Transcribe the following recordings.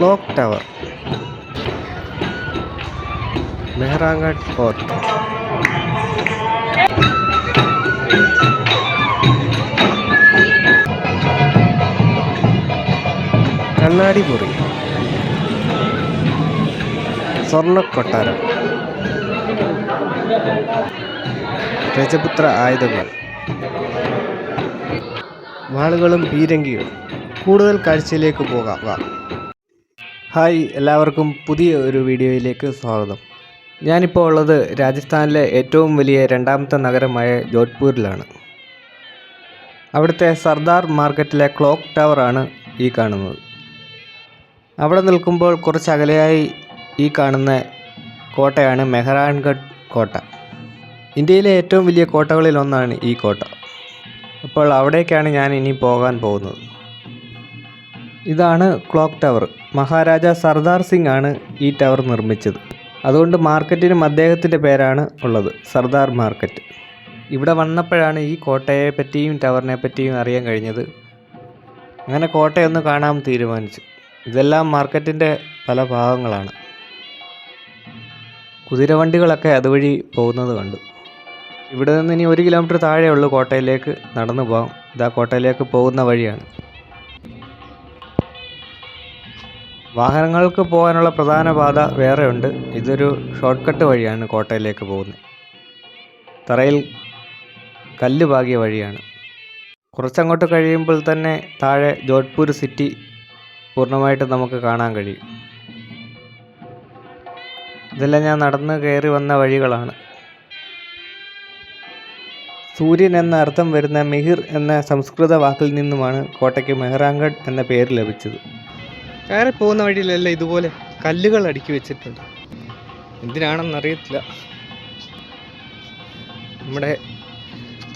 Clock tower, മെഹ്റാൻഗഡ് fort, കണ്ണാടി മുറി, സ്വർണ്ണക്കൊട്ടാരം, രജപുത്ര ആയുധങ്ങൾ, വാളുകളും പീരങ്കികളും. കൂടുതൽ കാഴ്ചയിലേക്ക് പോകാം. ഹായ്, എല്ലാവർക്കും പുതിയ ഒരു വീഡിയോയിലേക്ക് സ്വാഗതം. ഞാനിപ്പോൾ ഉള്ളത് രാജസ്ഥാനിലെ ഏറ്റവും വലിയ രണ്ടാമത്തെ നഗരമായ ജോധ്പൂരിലാണ്. അവിടുത്തെ സർദാർ മാർക്കറ്റിലെ ക്ലോക്ക് ടവറാണ് ഈ കാണുന്നത്. അവിടെ നിൽക്കുമ്പോൾ കുറച്ച് അകലെയായി ഈ കാണുന്ന കോട്ടയാണ് മെഹ്റാൻഗഡ് കോട്ട. ഇന്ത്യയിലെ ഏറ്റവും വലിയ കോട്ടകളിൽ ഒന്നാണ് ഈ കോട്ട. അപ്പോൾ അവിടേക്കാണ് ഞാൻ ഇനി പോകാൻ പോകുന്നത്. ഇതാണ് ക്ലോക്ക് ടവർ. മഹാരാജ സർദാർ സിംഗ് ആണ് ഈ ടവർ നിർമ്മിച്ചത്. അതുകൊണ്ട് മാർക്കറ്റിനും അദ്ദേഹത്തിൻ്റെ പേരാണ് ഉള്ളത്, സർദാർ മാർക്കറ്റ്. ഇവിടെ വന്നപ്പോഴാണ് ഈ കോട്ടയെ പറ്റിയും ടവറിനെ പറ്റിയും അറിയാൻ കഴിഞ്ഞത്. അങ്ങനെ കോട്ടയൊന്ന് കാണാൻ തീരുമാനിച്ചു. ഇതെല്ലാം മാർക്കറ്റിൻ്റെ പല ഭാഗങ്ങളാണ്. കുതിരവണ്ടികളൊക്കെ അതുവഴി പോകുന്നത് കണ്ടു. ഇവിടെ നിന്ന് ഇനി 1 കിലോമീറ്റർ താഴെയുള്ളൂ കോട്ടയിലേക്ക് നടന്നു പോകാം. ഇതാ കോട്ടയിലേക്ക് പോകുന്ന വഴിയാണ്. വാഹനങ്ങൾക്ക് പോകാനുള്ള പ്രധാന പാത വേറെ ഉണ്ട്. ഇതൊരു ഷോർട്ട് കട്ട് വഴിയാണ് കോട്ടയിലേക്ക് പോകുന്നത്. തറയിൽ കല്ല് പാകിയ വഴിയാണ്. കുറച്ചങ്ങോട്ട് കഴിയുമ്പോൾ തന്നെ താഴെ ജോധ്പൂർ സിറ്റി പൂർണ്ണമായിട്ട് നമുക്ക് കാണാൻ കഴിയും. ഇതെല്ലാം ഞാൻ നടന്ന് കയറി വന്ന വഴികളാണ്. സൂര്യൻ എന്ന അർത്ഥം വരുന്ന മിഹിർ എന്ന സംസ്കൃത വാക്കിൽ നിന്നുമാണ് കോട്ടയ്ക്ക് മെഹ്റാൻഗഡ് എന്ന പേര് ലഭിച്ചത്. കയറി പോകുന്ന വഴിയിലെല്ലാം ഇതുപോലെ കല്ലുകൾ അടുക്കി വെച്ചിട്ടുണ്ട്. എന്തിനാണെന്നറിയത്തില്ല. നമ്മുടെ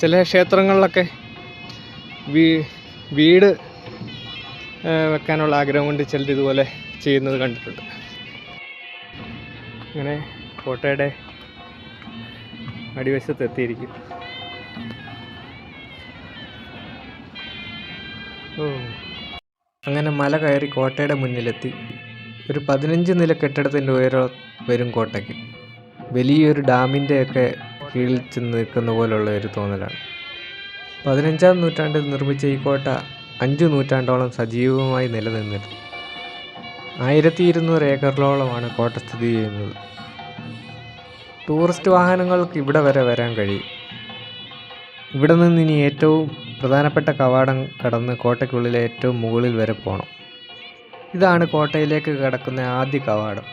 ചില ക്ഷേത്രങ്ങളിലൊക്കെ വീട് വെക്കാനുള്ള ആഗ്രഹം കൊണ്ട് ചിലർ ഇതുപോലെ ചെയ്യുന്നത് കണ്ടിട്ടുണ്ട്. അങ്ങനെ കോട്ടയുടെ അടിവശത്ത് എത്തിയിരിക്കും. അങ്ങനെ മല കയറി കോട്ടയുടെ മുന്നിലെത്തി. ഒരു 15 നില കെട്ടിടത്തിൻ്റെ ഉയരം വരും കോട്ടയ്ക്ക്. വലിയൊരു ഡാമിൻ്റെയൊക്കെ കീഴിൽ ചെന്ന് നിൽക്കുന്ന പോലുള്ള ഒരു തോന്നലാണ്. 15-ാം നൂറ്റാണ്ടിൽ നിർമ്മിച്ച ഈ കോട്ട 5 നൂറ്റാണ്ടോളം സജീവമായി നിലനിന്നിരുന്നു. 1200 ഏക്കറിലോളമാണ് കോട്ട സ്ഥിതി ചെയ്യുന്നത്. ടൂറിസ്റ്റ് വാഹനങ്ങൾക്ക് ഇവിടെ വരെ വരാൻ കഴിയും. ഇവിടെ നിന്ന് ഇനി ഏറ്റവും പ്രധാനപ്പെട്ട കവാടം കടന്ന് കോട്ടയ്ക്കുള്ളിലെ ഏറ്റവും മുകളിൽ വരെ പോകണം. ഇതാണ് കോട്ടയിലേക്ക് കടക്കുന്ന ആദ്യ കവാടം.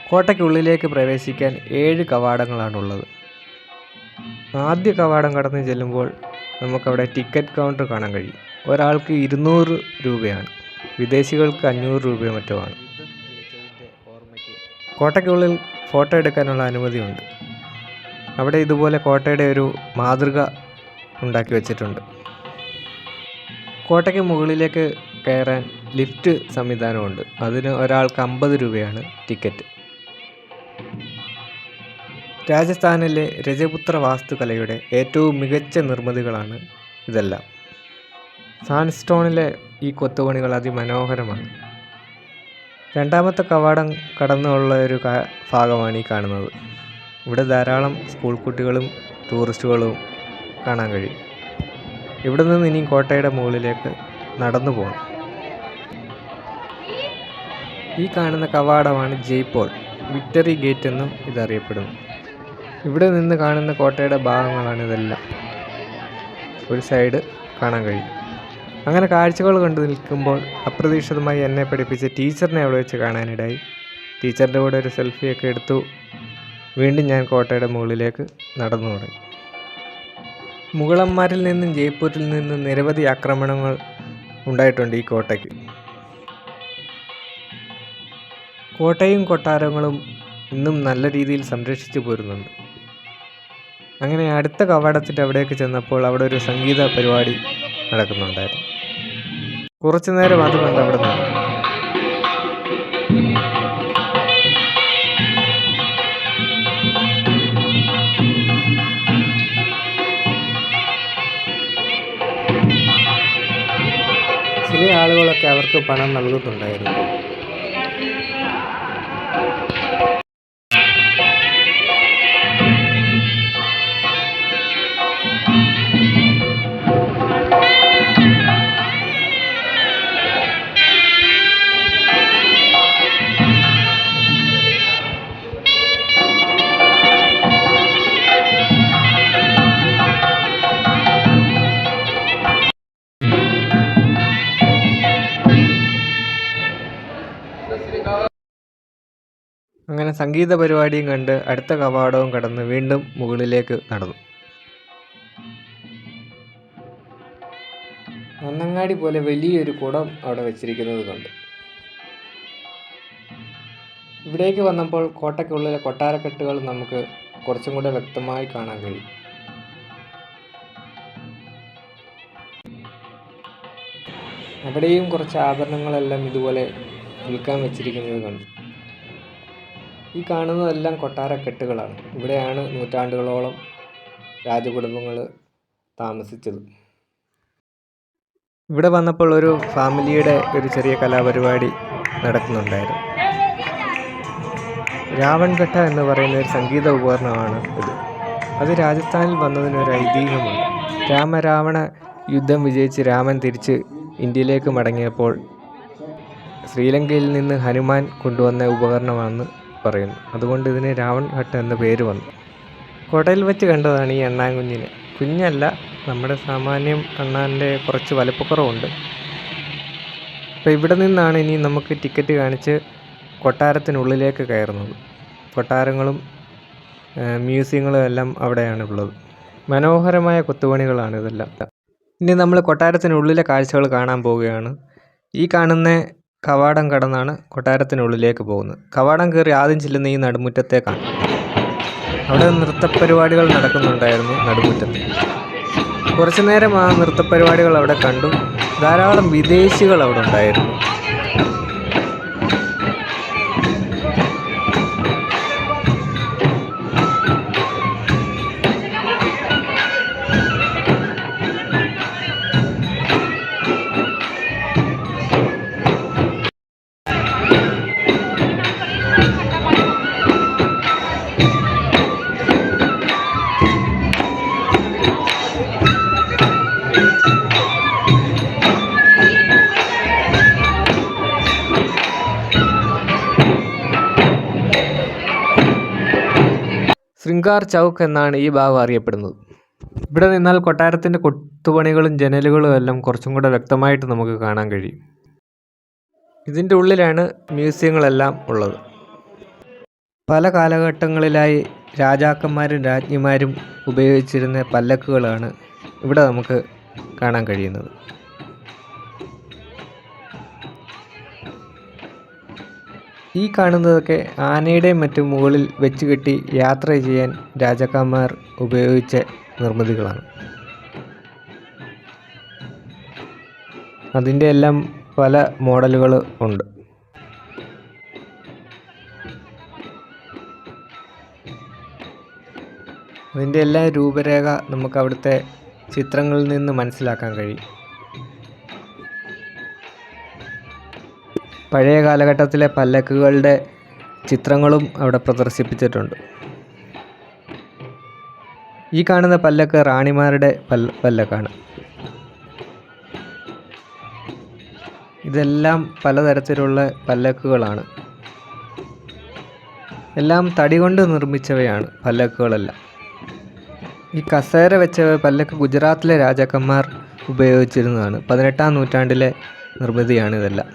കോട്ടയ്ക്കുള്ളിലേക്ക് പ്രവേശിക്കാൻ 7 കവാടങ്ങളാണുള്ളത്. ആദ്യ കവാടം കടന്ന് ചെല്ലുമ്പോൾ നമുക്കവിടെ ടിക്കറ്റ് കൗണ്ടർ കാണാൻ കഴിയും. ഒരാൾക്ക് 200 രൂപയാണ്. വിദേശികൾക്ക് 500 രൂപയോ മറ്റോ ആണ്. കോട്ടയ്ക്കുള്ളിൽ ഫോട്ടോ എടുക്കാനുള്ള അനുമതിയുണ്ട്. അവിടെ ഇതുപോലെ കോട്ടയുടെ ഒരു മാതൃക ഉണ്ടാക്കി വച്ചിട്ടുണ്ട്. കോട്ടയ്ക്ക് മുകളിലേക്ക് കയറാൻ ലിഫ്റ്റ് സംവിധാനമുണ്ട്. അതിന് ഒരാൾക്ക് 50 രൂപയാണ് ടിക്കറ്റ്. രാജസ്ഥാനിലെ രജപുത്ര വാസ്തുകലയുടെ ഏറ്റവും മികച്ച നിർമ്മിതികളാണ് ഇതെല്ലാം. സാൻഡ്സ്റ്റോണിലെ ഈ കൊത്തുപണികൾ അതിമനോഹരമാണ്. രണ്ടാമത്തെ കവാടം കടന്നുള്ള ഒരു ഭാഗമാണ് ഈ കാണുന്നത്. ഇവിടെ ധാരാളം സ്കൂൾ കുട്ടികളും ടൂറിസ്റ്റുകളും കാണാൻ കഴിയും. ഇവിടെ നിന്ന് ഇനി കോട്ടയുടെ മുകളിലേക്ക് നടന്നു പോകണം. ഈ കാണുന്ന കവാടമാണ് ജയ്പോൾ വിക്ടറി ഗേറ്റ് എന്നും ഇതറിയപ്പെടുന്നു. ഇവിടെ നിന്ന് കാണുന്ന കോട്ടയുടെ ഭാഗങ്ങളാണ് ഇതെല്ലാം. ഒരു സൈഡ് കാണാൻ കഴിയും. അങ്ങനെ കാഴ്ചകൾ കണ്ടു നിൽക്കുമ്പോൾ അപ്രതീക്ഷിതമായി എന്നെ പഠിപ്പിച്ച ടീച്ചറിനെ അവിടെ വെച്ച് കാണാനിടയായി. ടീച്ചറിൻ്റെ കൂടെ ഒരു സെൽഫിയൊക്കെ എടുത്തു. വീണ്ടും ഞാൻ കോട്ടയുടെ മുകളിലേക്ക് നടന്നു തുടങ്ങി. മുഗളന്മാരിൽ നിന്നും ജയ്പൂരിൽ നിന്നും നിരവധി ആക്രമണങ്ങൾ ഉണ്ടായിട്ടുണ്ട് ഈ കോട്ടയ്ക്ക്. കോട്ടയും കൊട്ടാരങ്ങളും ഇന്നും നല്ല രീതിയിൽ സംരക്ഷിച്ചു പോരുന്നുണ്ട്. അങ്ങനെ അടുത്ത കവാടത്തിൻ്റെ അവിടേക്ക് ചെന്നപ്പോൾ അവിടെ ഒരു സംഗീത പരിപാടി നടക്കുന്നുണ്ടായിരുന്നു. കുറച്ചു നേരം അത് കണ്ട് അവിടെ നിന്നു. ചില ആളുകളൊക്കെ അവർക്ക് പണം നൽകുന്നുണ്ടായിരുന്നു. അങ്ങനെ സംഗീത പരിപാടിയും കണ്ട് അടുത്ത കവാടവും കടന്ന് വീണ്ടും മുകളിലേക്ക് നടന്നു. നന്നങ്ങാടി പോലെ വലിയൊരു കുടം അവിടെ വെച്ചിരിക്കുന്നത് കണ്ടു. ഇവിടേക്ക് വന്നപ്പോൾ കോട്ടയ്ക്കുള്ളിലെ കൊട്ടാരക്കെട്ടുകൾ നമുക്ക് കുറച്ചും കൂടെ വ്യക്തമായി കാണാൻ കഴിയും. അവിടെയും കുറച്ച് ആഭരണങ്ങളെല്ലാം ഇതുപോലെ വിൽക്കാൻ വെച്ചിരിക്കുന്നത് കണ്ടു. ഈ കാണുന്നതെല്ലാം കൊട്ടാരക്കെട്ടുകളാണ്. ഇവിടെയാണ് നൂറ്റാണ്ടുകളോളം രാജകുടുംബങ്ങൾ താമസിച്ചത്. ഇവിടെ വന്നപ്പോൾ ഒരു ഫാമിലിയുടെ ഒരു ചെറിയ കലാപരിപാടി നടക്കുന്നുണ്ടായിരുന്നു. രാവൺഘട്ട എന്ന് പറയുന്ന ഒരു സംഗീത ഉപകരണമാണ് ഇത്. അത് രാജസ്ഥാനിൽ വന്നതിനൊരു ഐതിഹ്യമുണ്ട്. രാമരാവണ യുദ്ധം വിജയിച്ച് രാമൻ തിരിച്ച് ഇന്ത്യയിലേക്ക് മടങ്ങിയപ്പോൾ ശ്രീലങ്കയിൽ നിന്ന് ഹനുമാൻ കൊണ്ടുവന്ന ഉപകരണമാണെന്ന് പറയുന്നു. അതുകൊണ്ട് ഇതിന് രാവൺഘട്ട എന്ന പേര് വന്നു. കോട്ടയിൽ വെച്ച് കണ്ടതാണ് ഈ അണ്ണാൻകുഞ്ഞിനെ. കുഞ്ഞല്ല, നമ്മുടെ സാമാന്യം അണ്ണാൻ്റെ കുറച്ച് വലുപ്പക്കുറവുണ്ട്. അപ്പോൾ ഇവിടെ നിന്നാണ് ഇനി നമുക്ക് ടിക്കറ്റ് കാണിച്ച് കൊട്ടാരത്തിനുള്ളിലേക്ക് കയറുന്നത്. കൊട്ടാരങ്ങളും മ്യൂസിയങ്ങളും എല്ലാം അവിടെയാണ് ഉള്ളത്. മനോഹരമായ കൊത്തുപണികളാണ് ഇതെല്ലാം. ഇനി നമ്മൾ കൊട്ടാരത്തിനുള്ളിലെ കാഴ്ചകൾ കാണാൻ പോവുകയാണ്. ഈ കാണുന്ന കവാടം കടന്നാണ് കൊട്ടാരത്തിനുള്ളിലേക്ക് പോകുന്നത്. കവാടം കയറി ആദ്യം ചെല്ലുന്ന ഈ നടുമുറ്റത്തേക്കാണ്. അവിടെ നൃത്തപരിപാടികൾ നടക്കുന്നുണ്ടായിരുന്നു നടുമുറ്റത്ത്. കുറച്ചു നേരം ആ നൃത്തപരിപാടികൾ അവിടെ കണ്ടു. ധാരാളം വിദേശികൾ അവിടെ ഉണ്ടായിരുന്നു. ശൃംഗാർ ചൗക്ക് എന്നാണ് ഈ ഭാഗം അറിയപ്പെടുന്നത്. ഇവിടെ നിന്നാൽ കൊട്ടാരത്തിൻ്റെ കൊത്തുപണികളും ജനലുകളും എല്ലാം കുറച്ചും കൂടെ വ്യക്തമായിട്ട് നമുക്ക് കാണാൻ കഴിയും. ഇതിൻ്റെ ഉള്ളിലാണ് മ്യൂസിയങ്ങളെല്ലാം ഉള്ളത്. പല കാലഘട്ടങ്ങളിലായി രാജാക്കന്മാരും രാജ്ഞിമാരും ഉപയോഗിച്ചിരുന്ന പല്ലക്കുകളാണ് ഇവിടെ നമുക്ക് കാണാൻ കഴിയുന്നത്. ഈ കാണുന്നതൊക്കെ ആനയുടെയും മറ്റും മുകളിൽ വെച്ച് കെട്ടി യാത്ര ചെയ്യാൻ രാജാക്കന്മാർ ഉപയോഗിച്ച നിർമ്മിതികളാണ്. അതിൻ്റെ എല്ലാം പല മോഡലുകൾ ഉണ്ട്. അതിൻ്റെ എല്ലാ രൂപരേഖ നമുക്ക് അവിടുത്തെ ചിത്രങ്ങളിൽ നിന്ന് മനസ്സിലാക്കാൻ കഴിയും. പഴയ കാലഘട്ടത്തിലെ പല്ലക്കുകളുടെ ചിത്രങ്ങളും അവിടെ പ്രദർശിപ്പിച്ചിട്ടുണ്ട്. ഈ കാണുന്ന പല്ലക്ക് റാണിമാരുടെ പല്ലക്കാണ്. ഇതെല്ലാം പലതരത്തിലുള്ള പല്ലക്കുകളാണ്. എല്ലാം തടി കൊണ്ട് നിർമ്മിച്ചവയാണ് പല്ലക്കുകളെല്ലാം. ഈ കസേര വെച്ച പല്ലക്ക് ഗുജറാത്തിലെ രാജാക്കന്മാർ ഉപയോഗിച്ചിരുന്നതാണ്. 18-ാം നൂറ്റാണ്ടിലെ നിർമ്മിതിയാണ് ഇതെല്ലാം.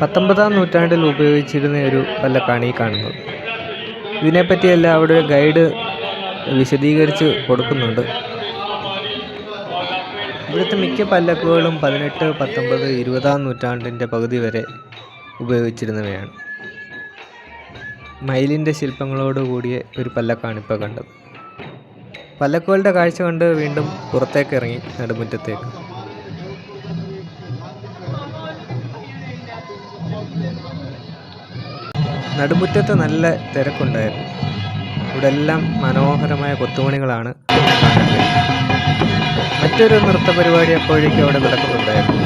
19-ാം നൂറ്റാണ്ടിൽ ഉപയോഗിച്ചിരുന്ന ഒരു പല്ലക്കാണ് ഈ കാണുന്നത്. ഇതിനെപ്പറ്റിയെല്ലാം അവിടെ ഗൈഡ് വിശദീകരിച്ച് കൊടുക്കുന്നുണ്ട്. ഇവിടുത്തെ മിക്ക പല്ലക്കുകളും 18, 19, 20-ാം നൂറ്റാണ്ടിൻ്റെ പകുതി വരെ ഉപയോഗിച്ചിരുന്നവയാണ്. മയിലിൻ്റെ ശില്പങ്ങളോട് കൂടിയ ഒരു പല്ലക്കാണ് ഇപ്പോൾ കണ്ടത്. പല്ലക്കുകളുടെ കാഴ്ച കണ്ട് വീണ്ടും പുറത്തേക്ക് ഇറങ്ങി നടുമുറ്റത്തേക്ക്. നടുമുറ്റത്ത് നല്ല തിരക്കുണ്ടായിരുന്നു. ഇവിടെ എല്ലാം മനോഹരമായ കൊത്തുപണികളാണ് കാണാൻ കഴിയുന്നത്. മറ്റൊരു നൃത്ത പരിപാടി അപ്പോഴേക്കും അവിടെ നടക്കുന്നുണ്ടായിരുന്നു.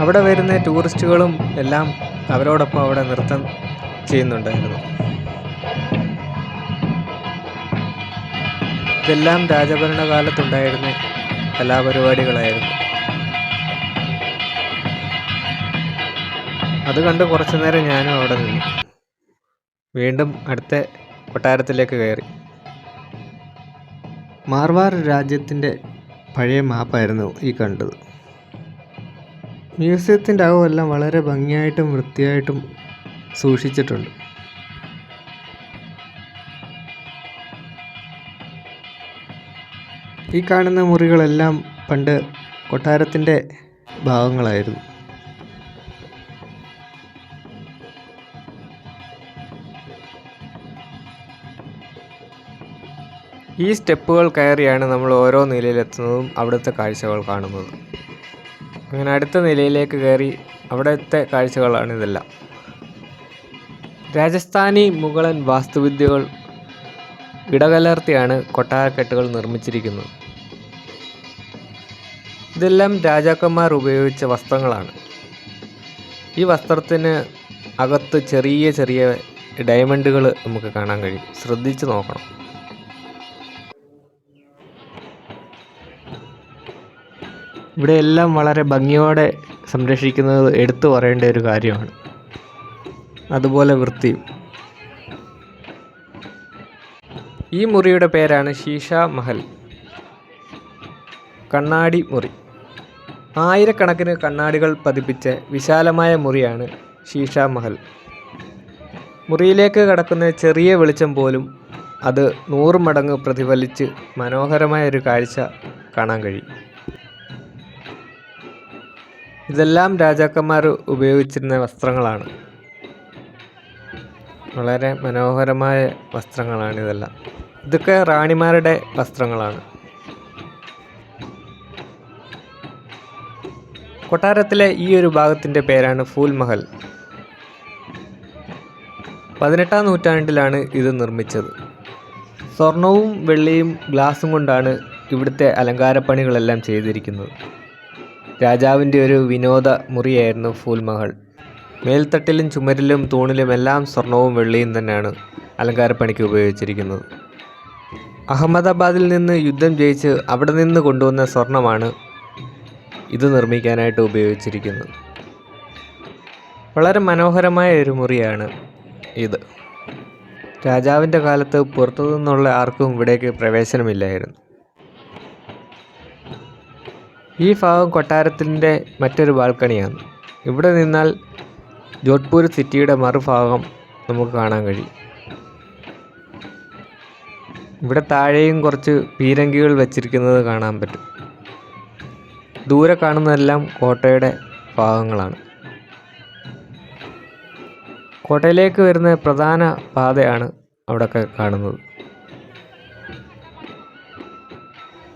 അവിടെ വരുന്ന ടൂറിസ്റ്റുകളും എല്ലാം അവരോടൊപ്പം അവിടെ നൃത്തം ചെയ്യുന്നുണ്ടായിരുന്നു. ഇതെല്ലാം രാജഭരണകാലത്തുണ്ടായിരുന്ന കലാപരിപാടികളായിരുന്നു. അത് കണ്ട് കുറച്ചു നേരം ഞാനും അവിടെ നിന്നു. വീണ്ടും അടുത്ത കൊട്ടാരത്തിലേക്ക് കയറി. മാർവാർ രാജ്യത്തിൻ്റെ പഴയ മാപ്പായിരുന്നു ഈ കണ്ടത്. മ്യൂസിയത്തിൻ്റെ അകമെല്ലാം വളരെ ഭംഗിയായിട്ടും വൃത്തിയായിട്ടും സൂക്ഷിച്ചിട്ടുണ്ട്. ഈ കാണുന്ന മുറികളെല്ലാം പണ്ട് കൊട്ടാരത്തിൻ്റെ ഭാഗങ്ങളായിരുന്നു. ഈ സ്റ്റെപ്പുകൾ കയറിയാണ് നമ്മൾ ഓരോ നിലയിലെത്തുന്നതും അവിടുത്തെ കാഴ്ചകൾ കാണുന്നത്. അങ്ങനെ അടുത്ത നിലയിലേക്ക് കയറി അവിടുത്തെ കാഴ്ചകളാണ് ഇതെല്ലാം. രാജസ്ഥാനി മുഗളൻ വാസ്തുവിദ്യകൾ ഇടകലർത്തിയാണ് കൊട്ടാരക്കെട്ടുകൾ നിർമ്മിച്ചിരിക്കുന്നത്. ഇതെല്ലാം രാജാക്കന്മാർ ഉപയോഗിച്ച വസ്ത്രങ്ങളാണ്. ഈ വസ്ത്രത്തിന് അകത്ത് ചെറിയ ചെറിയ ഡയമണ്ടുകൾ നമുക്ക് കാണാൻ കഴിയും. ശ്രദ്ധിച്ച് നോക്കണം. ഇവിടെ എല്ലാം വളരെ ഭംഗിയോടെ സംരക്ഷിക്കുന്നത് എടുത്തു പറയേണ്ട ഒരു കാര്യമാണ്. അതുപോലെ വൃത്തിയും. ഈ മുറിയുടെ പേരാണ് ഷീഷ മഹൽ, കണ്ണാടി മുറി. ആയിരക്കണക്കിന് കണ്ണാടികൾ പതിപ്പിച്ച വിശാലമായ മുറിയാണ് ഷീഷ മഹൽ. മുറിയിലേക്ക് കടക്കുന്ന ചെറിയ വെളിച്ചം പോലും അത് 100 മടങ്ങ് പ്രതിഫലിച്ച് മനോഹരമായ ഒരു കാഴ്ച കാണാൻ കഴിയും. ഇതെല്ലാം രാജാക്കന്മാർ ഉപയോഗിച്ചിരുന്ന വസ്ത്രങ്ങളാണ്. വളരെ മനോഹരമായ വസ്ത്രങ്ങളാണ് ഇതെല്ലാം. ഇതൊക്കെ റാണിമാരുടെ വസ്ത്രങ്ങളാണ്. കൊട്ടാരത്തിലെ ഈ ഒരു ഭാഗത്തിൻ്റെ പേരാണ് ഫൂൽ മഹൽ. 18-ാം നൂറ്റാണ്ടിലാണ് ഇത് നിർമ്മിച്ചത്. സ്വർണവും വെള്ളിയും ഗ്ലാസും കൊണ്ടാണ് ഇവിടുത്തെ അലങ്കാരപ്പണികളെല്ലാം ചെയ്തിരിക്കുന്നത്. രാജാവിൻ്റെ ഒരു വിനോദ മുറിയായിരുന്നു ഫൂൽ മഹൽ. മേൽത്തട്ടിലും ചുമരിലും തൂണിലും എല്ലാം സ്വർണവും വെള്ളിയും തന്നെയാണ് അലങ്കാരപ്പണിക്ക് ഉപയോഗിച്ചിരിക്കുന്നത്. അഹമ്മദാബാദിൽ നിന്ന് യുദ്ധം ജയിച്ച് അവിടെ നിന്ന് കൊണ്ടുവന്ന സ്വർണമാണ് ഇത് നിർമ്മിക്കാനായിട്ട് ഉപയോഗിച്ചിരിക്കുന്നത്. വളരെ മനോഹരമായ ഒരു മുറിയാണ് ഇത്. രാജാവിൻ്റെ കാലത്ത് പുറത്തു നിന്നുള്ള ആർക്കും ഇവിടേക്ക് പ്രവേശനമില്ലായിരുന്നു. ഈ ഭാഗം കൊട്ടാരത്തിൻ്റെ മറ്റൊരു ബാൽക്കണിയാണ്. ഇവിടെ നിന്നാൽ ജോധ്പൂർ സിറ്റിയുടെ മറുഭാഗം നമുക്ക് കാണാൻ കഴിയും. ഇവിടെ താഴെയും കുറച്ച് പീരങ്കികൾ വെച്ചിരിക്കുന്നത് കാണാൻ പറ്റും. ദൂരെ കാണുന്നതെല്ലാം കോട്ടയുടെ ഭാഗങ്ങളാണ്. കോട്ടയിലേക്ക് വരുന്ന പ്രധാന പാതയാണ് അവിടെയൊക്കെ കാണുന്നത്.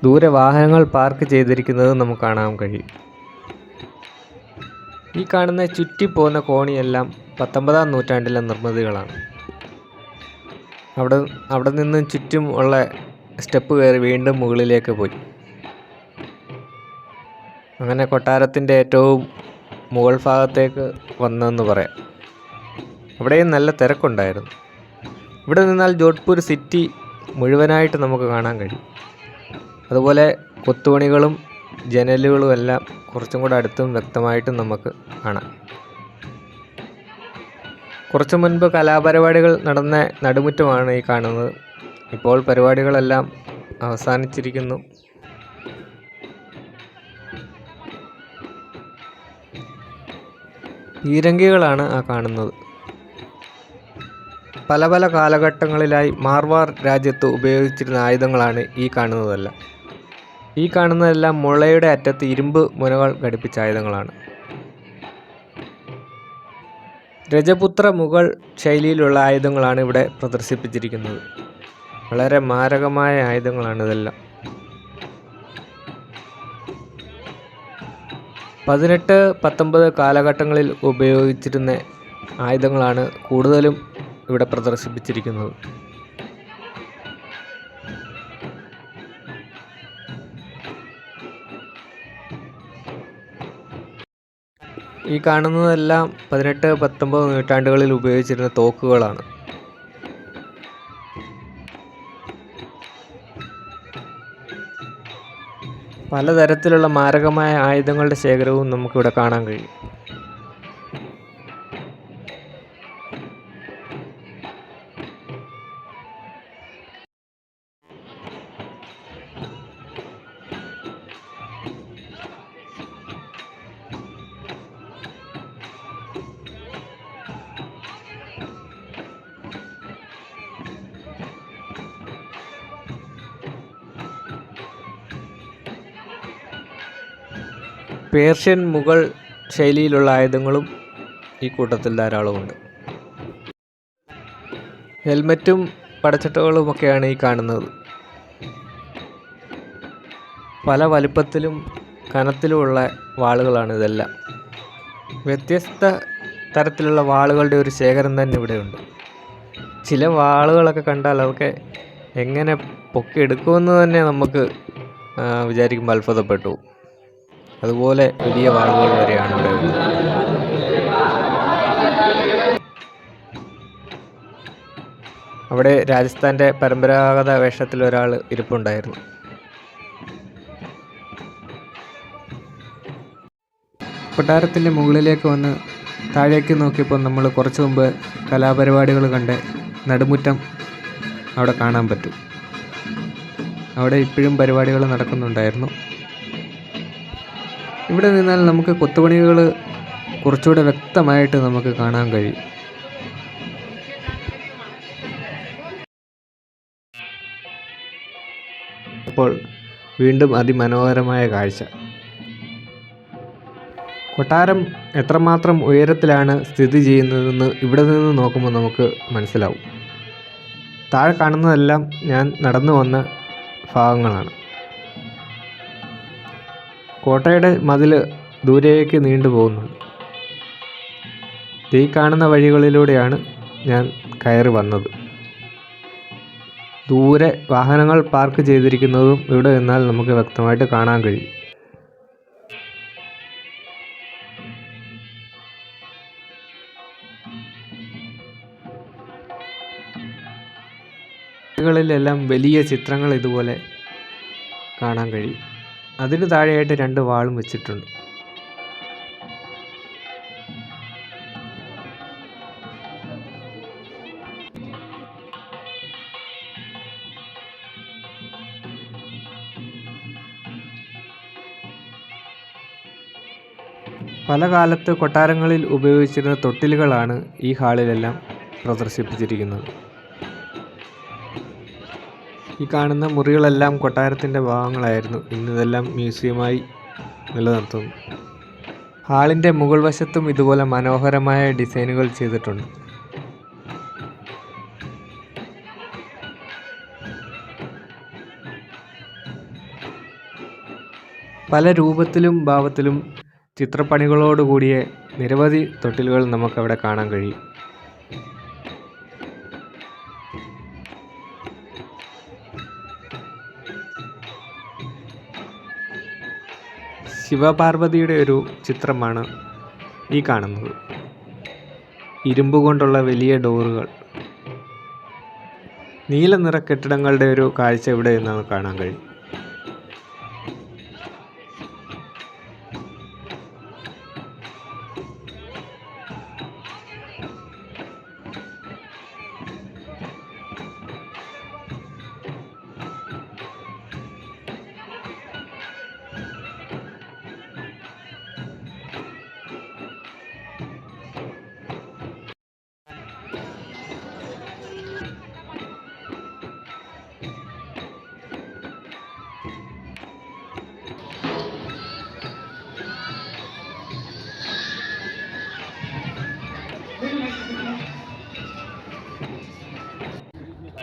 ദൂരെ വാഹനങ്ങൾ പാർക്ക് ചെയ്തിരിക്കുന്നത് നമുക്ക് കാണാൻ കഴിയും. ഈ കാണുന്ന ചുറ്റിപ്പോകുന്ന കോണിയെല്ലാം 19-ാം നൂറ്റാണ്ടിലെ നിർമ്മിതികളാണ്. അവിടെ നിന്നും ചുറ്റും ഉള്ള സ്റ്റെപ്പ് കയറി വീണ്ടും മുകളിലേക്ക് പോയി. അങ്ങനെ കൊട്ടാരത്തിൻ്റെ ഏറ്റവും മുകൾ ഭാഗത്തേക്ക് വന്നെന്ന് പറയാം. അവിടെയും നല്ല തിരക്കുണ്ടായിരുന്നു. ഇവിടെ നിന്നാൽ ജോധ്പൂർ സിറ്റി മുഴുവനായിട്ട് നമുക്ക് കാണാൻ കഴിയും. അതുപോലെ കൊത്തുപണികളും ജനലുകളും എല്ലാം കുറച്ചും കൂടെ അടുത്തും വ്യക്തമായിട്ടും നമുക്ക് കാണാം. കുറച്ചു മുൻപ് കലാപരിപാടികൾ നടന്ന നടുമുറ്റമാണ് ഈ കാണുന്നത്. ഇപ്പോൾ പരിപാടികളെല്ലാം അവസാനിച്ചിരിക്കുന്നു. പീരങ്കികളാണ് ആ കാണുന്നത്. പല പല കാലഘട്ടങ്ങളിലായി മാർവാർ രാജ്യത്ത് ഉപയോഗിച്ചിരുന്ന ആയുധങ്ങളാണ് ഈ കാണുന്നതെല്ലാം. ഈ കാണുന്നതെല്ലാം മുളയുടെ അറ്റത്ത് ഇരുമ്പ് മുനകൾ ഘടിപ്പിച്ച ആയുധങ്ങളാണ്. രജപുത്ര മുഗൾ ശൈലിയിലുള്ള ആയുധങ്ങളാണ് ഇവിടെ പ്രദർശിപ്പിച്ചിരിക്കുന്നത്. വളരെ മാരകമായ ആയുധങ്ങളാണ് ഇതെല്ലാം. 18-19 കാലഘട്ടങ്ങളിൽ ഉപയോഗിച്ചിരുന്ന ആയുധങ്ങളാണ് കൂടുതലും ഇവിടെ പ്രദർശിപ്പിച്ചിരിക്കുന്നത്. ഈ കാണുന്നതെല്ലാം 18-19 നൂറ്റാണ്ടുകളിൽ ഉപയോഗിച്ചിരുന്ന തോക്കുകളാണ്. പലതരത്തിലുള്ള മാരകമായ ആയുധങ്ങളുടെ ശേഖരവും നമുക്കിവിടെ കാണാൻ കഴിയും. പേർഷ്യൻ മുഗൾ ശൈലിയിലുള്ള ആയുധങ്ങളും ഈ കൂട്ടത്തിൽ ധാരാളമുണ്ട്. ഹെൽമറ്റും പടച്ചട്ടകളുമൊക്കെയാണ് ഈ കാണുന്നത്. പല വലിപ്പത്തിലും കനത്തിലുമുള്ള വാളുകളാണ് ഇതെല്ലാം. വ്യത്യസ്ത തരത്തിലുള്ള വാളുകളുടെ ഒരു ശേഖരം തന്നെ ഇവിടെയുണ്ട്. ചില വാളുകളൊക്കെ കണ്ടാൽ അതൊക്കെ എങ്ങനെ പൊക്കിയെടുക്കുമെന്ന് തന്നെ നമുക്ക് വിചാരിക്കുമ്പോൾ അത്ഭുതപ്പെട്ടു. അതുപോലെ വലിയ വാളുകൾ വരെയാണ് ഇവിടെ ഉള്ളത്. അവിടെ രാജസ്ഥാൻ്റെ പരമ്പരാഗത വേഷത്തിൽ ഒരാൾ ഇരിപ്പുണ്ടായിരുന്നു. കൊട്ടാരത്തിൻ്റെ മുകളിലേക്ക് വന്ന് താഴേക്ക് നോക്കിയപ്പോൾ നമ്മൾ കുറച്ച് മുമ്പ് കലാപരിപാടികൾ കണ്ട് നടുമുറ്റം അവിടെ കാണാൻ പറ്റും. അവിടെ ഇപ്പോഴും പരിപാടികൾ നടക്കുന്നുണ്ടായിരുന്നു. ഇവിടെ നിന്നാൽ നമുക്ക് കൊത്തുപണികൾ കുറച്ചുകൂടെ വ്യക്തമായിട്ട് നമുക്ക് കാണാൻ കഴിയും. അപ്പോൾ വീണ്ടും അതിമനോഹരമായ കാഴ്ച. കൊട്ടാരം എത്രമാത്രം ഉയരത്തിലാണ് സ്ഥിതി ചെയ്യുന്നതെന്ന് ഇവിടെ നിന്ന് നോക്കുമ്പോൾ നമുക്ക് മനസ്സിലാവും. താഴെ കാണുന്നതെല്ലാം ഞാൻ നടന്നു വന്ന ഭാഗങ്ങളാണ്. കോട്ടയുടെ മതിൽ ദൂരേക്ക് നീണ്ടു പോകുന്നുണ്ട്. ഈ കാണുന്ന വഴികളിലൂടെയാണ് ഞാൻ കയറി വന്നത്. ദൂരെ വാഹനങ്ങൾ പാർക്ക് ചെയ്തിരിക്കുന്നതും ഇവിടെ നിന്നാൽ നമുക്ക് വ്യക്തമായിട്ട് കാണാൻ കഴിയും. ിലെല്ലാം വലിയ ചിത്രങ്ങൾ ഇതുപോലെ കാണാൻ കഴിയും. അതിന് താഴെയായിട്ട് 2 വാളും വെച്ചിട്ടുണ്ട്. പല കാലത്ത് കൊട്ടാരങ്ങളിൽ ഉപയോഗിച്ചിരുന്ന തൊട്ടിലുകളാണ് ഈ ഹാളിലെല്ലാം പ്രദർശിപ്പിച്ചിരിക്കുന്നത്. ഈ കാണുന്ന മുറികളെല്ലാം കൊട്ടാരത്തിൻ്റെ ഭാഗങ്ങളായിരുന്നു. ഇന്നിതെല്ലാം മ്യൂസിയമായി നിലനിർത്തുന്നു. ഹാളിൻ്റെ മുകൾ വശത്തും ഇതുപോലെ മനോഹരമായ ഡിസൈനുകൾ ചെയ്തിട്ടുണ്ട്. പല രൂപത്തിലും ഭാവത്തിലും ചിത്രപ്പണികളോടുകൂടിയ നിരവധി തൊട്ടിലുകൾ നമുക്കവിടെ കാണാൻ കഴിയും. ശിവപാർവതിയുടെ ഒരു ചിത്രമാണ് ഈ കാണുന്നത്. ഇരുമ്പ് കൊണ്ടുള്ള വലിയ ഡോറുകൾ. നീല നിറ കെട്ടിടങ്ങളുടെ ഒരു കാഴ്ച ഇവിടെ നിന്നാണ് കാണാൻ കഴിയും.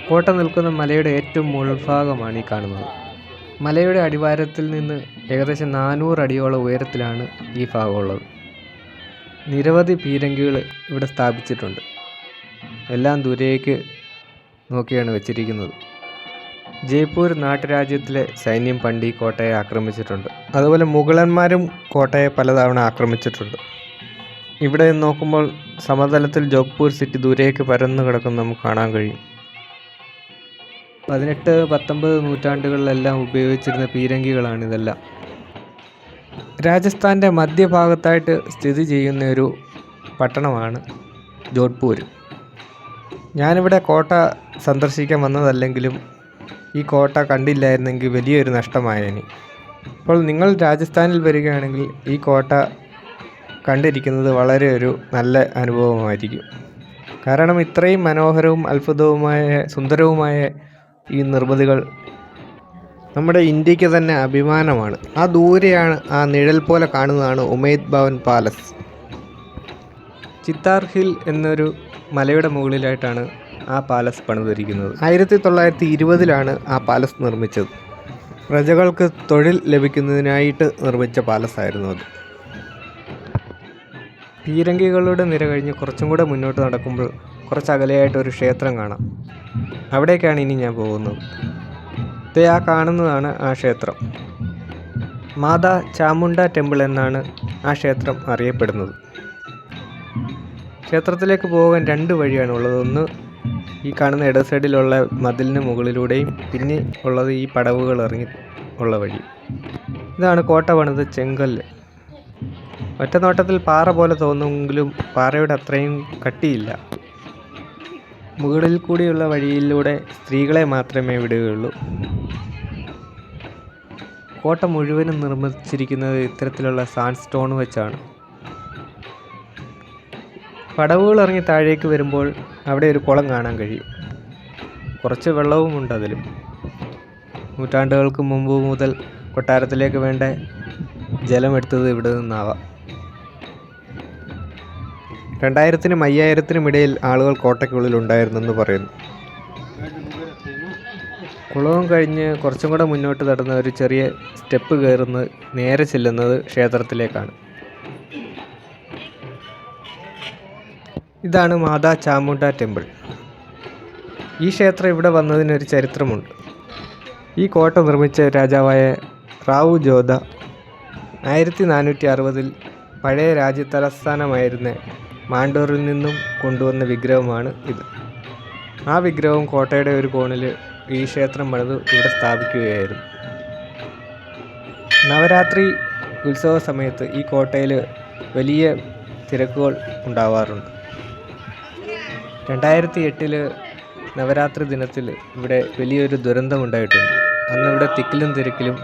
കോട്ട നിൽക്കുന്ന മലയുടെ ഏറ്റവും മുകൾഭാഗമാണ് ഈ കാണുന്നത്. മലയുടെ അടിവാരത്തിൽ നിന്ന് ഏകദേശം 400 അടിയോളം ഉയരത്തിലാണ് ഈ ഭാഗമുള്ളത്. നിരവധി പീരങ്കികൾ ഇവിടെ സ്ഥാപിച്ചിട്ടുണ്ട്. എല്ലാം ദൂരേക്ക് നോക്കിയാണ് വെച്ചിരിക്കുന്നത്. ജയ്പൂർ നാട്ടുരാജ്യത്തിലെ സൈന്യം പണ്ട് ഈ കോട്ടയെ ആക്രമിച്ചിട്ടുണ്ട്. അതുപോലെ മുഗളന്മാരും കോട്ടയെ പലതവണ ആക്രമിച്ചിട്ടുണ്ട്. ഇവിടെ നോക്കുമ്പോൾ സമതലത്തിൽ ജോധ്പൂർ സിറ്റി ദൂരേക്ക് പരന്നു കിടക്കുന്ന നമുക്ക് കാണാൻ കഴിയും. 18-19 നൂറ്റാണ്ടുകളിലെല്ലാം ഉപയോഗിച്ചിരുന്ന പീരങ്കികളാണ് ഇതെല്ലാം. രാജസ്ഥാൻ്റെ മധ്യഭാഗത്തായിട്ട് സ്ഥിതി ചെയ്യുന്ന ഒരു പട്ടണമാണ് ജോധ്പൂർ. ഞാനിവിടെ കോട്ട സന്ദർശിക്കാൻ വന്നതല്ലെങ്കിലും ഈ കോട്ട കണ്ടില്ലായിരുന്നെങ്കിൽ വലിയൊരു നഷ്ടമായേനെ. അപ്പോൾ നിങ്ങൾ രാജസ്ഥാനിൽ വരികയാണെങ്കിൽ ഈ കോട്ട കണ്ടിരിക്കുന്നത് വളരെ ഒരു നല്ല അനുഭവമായിരിക്കും. കാരണം ഇത്രയും മനോഹരവും അത്ഭുതവുമായ സുന്ദരവുമായ ഈ നിർമ്മിതികൾ നമ്മുടെ ഇന്ത്യക്ക് തന്നെ അഭിമാനമാണ്. ആ ദൂരെയാണ് ആ നിഴൽ പോലെ കാണുന്നതാണ് ഉമൈദ് ഭവൻ പാലസ്. ചിത്താർ ഹിൽ എന്നൊരു മലയുടെ മുകളിലായിട്ടാണ് ആ പാലസ് പണിതിരിക്കുന്നത്. 1920-ലാണ് ആ പാലസ് നിർമ്മിച്ചത്. പ്രജകൾക്ക് തൊഴിൽ ലഭിക്കുന്നതിനായിട്ട് നിർമ്മിച്ച പാലസായിരുന്നു അത്. പീരങ്കികളുടെ നിര കഴിഞ്ഞ് കുറച്ചും കൂടെ മുന്നോട്ട് നടക്കുമ്പോൾ കുറച്ചകലെയായിട്ടൊരു ക്ഷേത്രം കാണാം. അവിടേക്കാണ് ഇനി ഞാൻ പോകുന്നത്. ഇത് ആ കാണുന്നതാണ് ആ ക്ഷേത്രം. മാതാ ചാമുണ്ട ടെമ്പിൾ എന്നാണ് ആ ക്ഷേത്രം അറിയപ്പെടുന്നത്. ക്ഷേത്രത്തിലേക്ക് പോകാൻ 2 വഴിയാണ് ഉള്ളത്. ഒന്ന് ഈ കാണുന്ന ഇടത് സൈഡിലുള്ള മതിലിന് മുകളിലൂടെയും പിന്നെ ഉള്ളത് ഈ പടവുകൾ ഇറങ്ങി ഉള്ള വഴി. ഇതാണ് കോട്ട പണിത ചെങ്കല്ല്. ഒറ്റ നോട്ടത്തിൽ പാറ പോലെ തോന്നുമെങ്കിലും പാറയുടെ അത്രയും കട്ടിയില്ല. മുകളിൽ കൂടിയുള്ള വഴിയിലൂടെ സ്ത്രീകളെ മാത്രമേ വിടുകയുള്ളൂ. കോട്ട മുഴുവനും നിർമ്മിച്ചിരിക്കുന്നത് ഇത്തരത്തിലുള്ള സാൻഡ് സ്റ്റോൺ വെച്ചാണ്. പടവുകൾ ഇറങ്ങി താഴേക്ക് വരുമ്പോൾ അവിടെ ഒരു കുളം കാണാൻ കഴിയും. കുറച്ച് വെള്ളവുമുണ്ട് അതിലും. നൂറ്റാണ്ടുകൾക്ക് മുമ്പ് മുതൽ കൊട്ടാരത്തിലേക്ക് വേണ്ട ജലമെടുത്തത് ഇവിടെ നിന്നാവാം. 2000-നും 5000-നും ഇടയിൽ ആളുകൾ കോട്ടയ്ക്കുള്ളിൽ ഉണ്ടായിരുന്നെന്ന് പറയുന്നു. കുളവും കഴിഞ്ഞ് കുറച്ചും കൂടെ മുന്നോട്ട് നടന്ന ഒരു ചെറിയ സ്റ്റെപ്പ് കയറുന്നത് നേരെ ചെല്ലുന്നത് ക്ഷേത്രത്തിലേക്കാണ്. ഇതാണ് മാതാ ചാമുണ്ട ടെമ്പിൾ. ഈ ക്ഷേത്രം ഇവിടെ വന്നതിനൊരു ചരിത്രമുണ്ട്. ഈ കോട്ട നിർമ്മിച്ച രാജാവായ റാവു ജോധ 1460-ൽ പഴയ രാജ്യതലസ്ഥാനമായിരുന്ന മാണ്ടോറിൽ നിന്നും കൊണ്ടുവന്ന വിഗ്രഹമാണ് ഇത്. ആ വിഗ്രഹം കോട്ടയുടെ ഒരു കോണിൽ ഈ ക്ഷേത്രം പണിത് ഇവിടെ സ്ഥാപിക്കുകയായിരുന്നു. നവരാത്രി ഉത്സവ സമയത്ത് ഈ കോട്ടയിൽ വലിയ തിരക്കുകൾ ഉണ്ടാവാറുണ്ട്. 2008 നവരാത്രി ദിനത്തിൽ ഇവിടെ വലിയൊരു ദുരന്തമുണ്ടായിട്ടുണ്ട്. അന്നിവിടെ തിക്കിലും തിരക്കിലും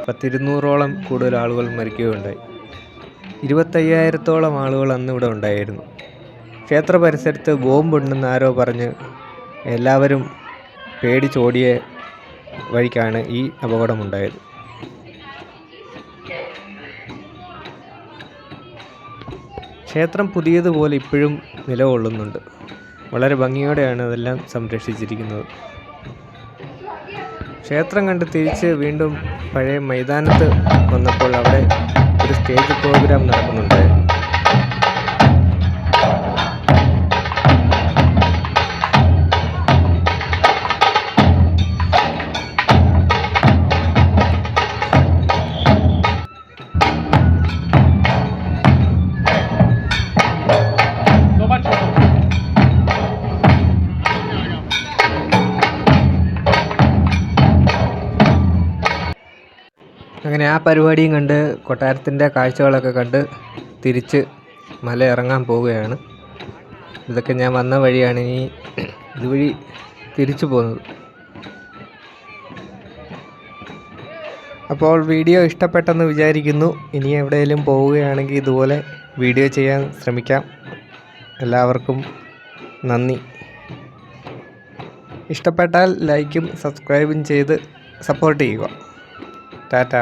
200-ഓളം കൂടുതൽ ആളുകൾ മരിക്കുകയുണ്ടായി. 25,000-ഓളം ആളുകൾ അന്നിവിടെ ഉണ്ടായിരുന്നു. ക്ഷേത്ര പരിസരത്ത് ബോംബുണ്ടെന്ന് ആരോ പറഞ്ഞ് എല്ലാവരും പേടിച്ചോടിയ വഴിക്കാണ് ഈ അപകടമുണ്ടായത്. ക്ഷേത്രം പുതിയതുപോലെ ഇപ്പോഴും നിലകൊള്ളുന്നുണ്ട്. വളരെ ഭംഗിയോടെയാണ് അതെല്ലാം സംരക്ഷിച്ചിരിക്കുന്നത്. ക്ഷേത്രം കണ്ട് തിരിച്ച് വീണ്ടും പഴയ മൈതാനത്ത് വന്നപ്പോൾ അവിടെ ഒരു സ്റ്റേജ് പ്രോഗ്രാം നടക്കുന്നുണ്ടായിരുന്നു. അങ്ങനെ ആ പരിപാടിയും കണ്ട് കൊട്ടാരത്തിൻ്റെ കാഴ്ചകളൊക്കെ കണ്ട് തിരിച്ച് മല ഇറങ്ങാൻ പോവുകയാണ്. ഇതൊക്കെ ഞാൻ വന്ന വഴിയാണ്. ഇനി ഇതുവഴി തിരിച്ചു പോകുന്നത്. അപ്പോൾ വീഡിയോ ഇഷ്ടപ്പെട്ടെന്ന് വിചാരിക്കുന്നു. ഇനി എവിടെയെങ്കിലും പോവുകയാണെങ്കിൽ ഇതുപോലെ വീഡിയോ ചെയ്യാൻ ശ്രമിക്കാം. എല്ലാവർക്കും നന്ദി. ഇഷ്ടപ്പെട്ടാൽ ലൈക്കും സബ്സ്ക്രൈബും ചെയ്ത് സപ്പോർട്ട് ചെയ്യുക. ടാറ്റ.